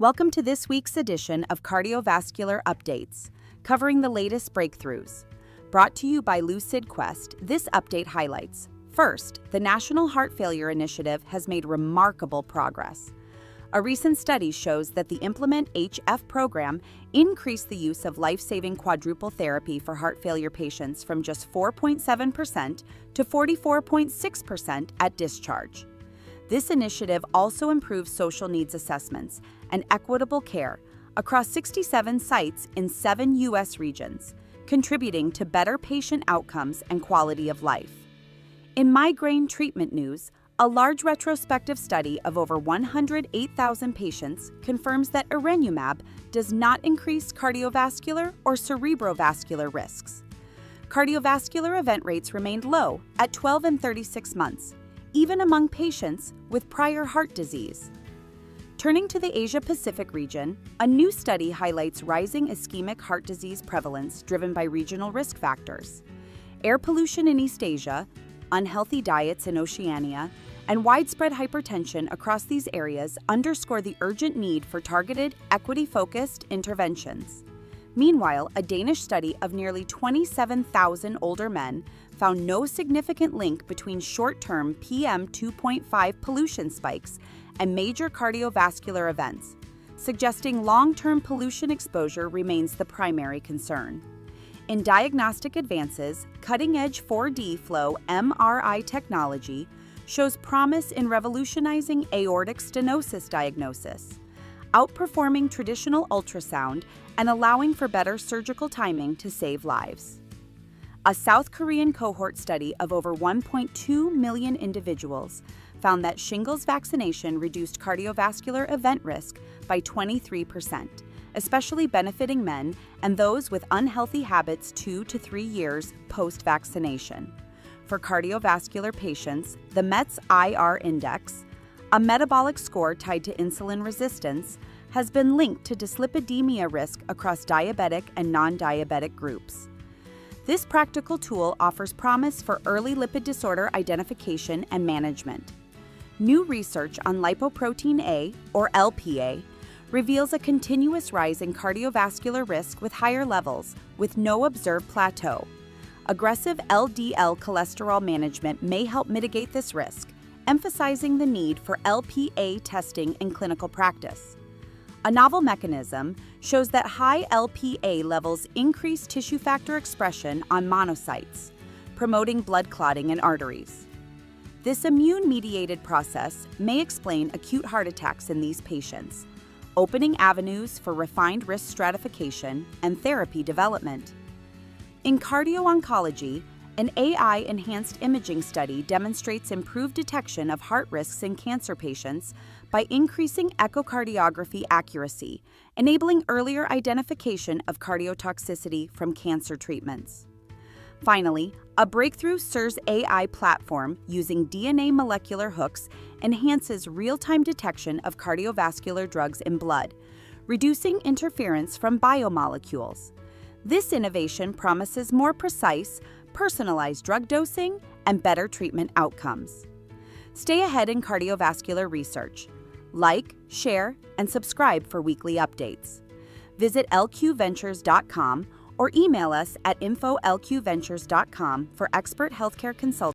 Welcome to this week's edition of Cardiovascular Updates, covering the latest breakthroughs. Brought to you by Lucid Quest, this update highlights: first, the National Heart Failure Initiative has made remarkable progress. A recent study shows that the Implement HF program increased the use of life-saving quadruple therapy for heart failure patients from just 4.7% to 44.6% at discharge. This initiative also improves social needs assessments and equitable care across 67 sites in 7 U.S. regions, contributing to better patient outcomes and quality of life. In migraine treatment news, a large retrospective study of over 108,000 patients confirms that Erenumab does not increase cardiovascular or cerebrovascular risks. Cardiovascular event rates remained low at 12 and 36 months, even among patients with prior heart disease. Turning to the Asia-Pacific region, a new study highlights rising ischemic heart disease prevalence driven by regional risk factors. Air pollution in East Asia, unhealthy diets in Oceania, and widespread hypertension across these areas underscore the urgent need for targeted, equity-focused interventions. Meanwhile, a Danish study of nearly 27,000 older men found no significant link between short-term PM2.5 pollution spikes and major cardiovascular events, suggesting long-term pollution exposure remains the primary concern. In diagnostic advances, cutting-edge 4D flow MRI technology shows promise in revolutionizing aortic stenosis diagnosis, outperforming traditional ultrasound and allowing for better surgical timing to save lives. A South Korean cohort study of over 1.2 million individuals found that shingles vaccination reduced cardiovascular event risk by 23%, especially benefiting men and those with unhealthy habits 2 to 3 years post-vaccination. For cardiovascular patients, the METS-IR index, a metabolic score tied to insulin resistance, has been linked to dyslipidemia risk across diabetic and non-diabetic groups. This practical tool offers promise for early lipid disorder identification and management. New research on lipoprotein A, or LPA, reveals a continuous rise in cardiovascular risk with higher levels, with no observed plateau. Aggressive LDL cholesterol management may help mitigate this risk, emphasizing the need for LPA testing in clinical practice. A novel mechanism shows that high LPA levels increase tissue factor expression on monocytes, promoting blood clotting in arteries. This immune-mediated process may explain acute heart attacks in these patients, opening avenues for refined risk stratification and therapy development. In cardio-oncology, an AI-enhanced imaging study demonstrates improved detection of heart risks in cancer patients by increasing echocardiography accuracy, enabling earlier identification of cardiotoxicity from cancer treatments. Finally, a breakthrough SIRS AI platform using DNA molecular hooks enhances real-time detection of cardiovascular drugs in blood, reducing interference from biomolecules. This innovation promises more precise, personalized drug dosing and better treatment outcomes. Stay ahead in cardiovascular research. Like, share, and subscribe for weekly updates. Visit lqventures.com or email us at info@lqventures.com for expert healthcare consulting.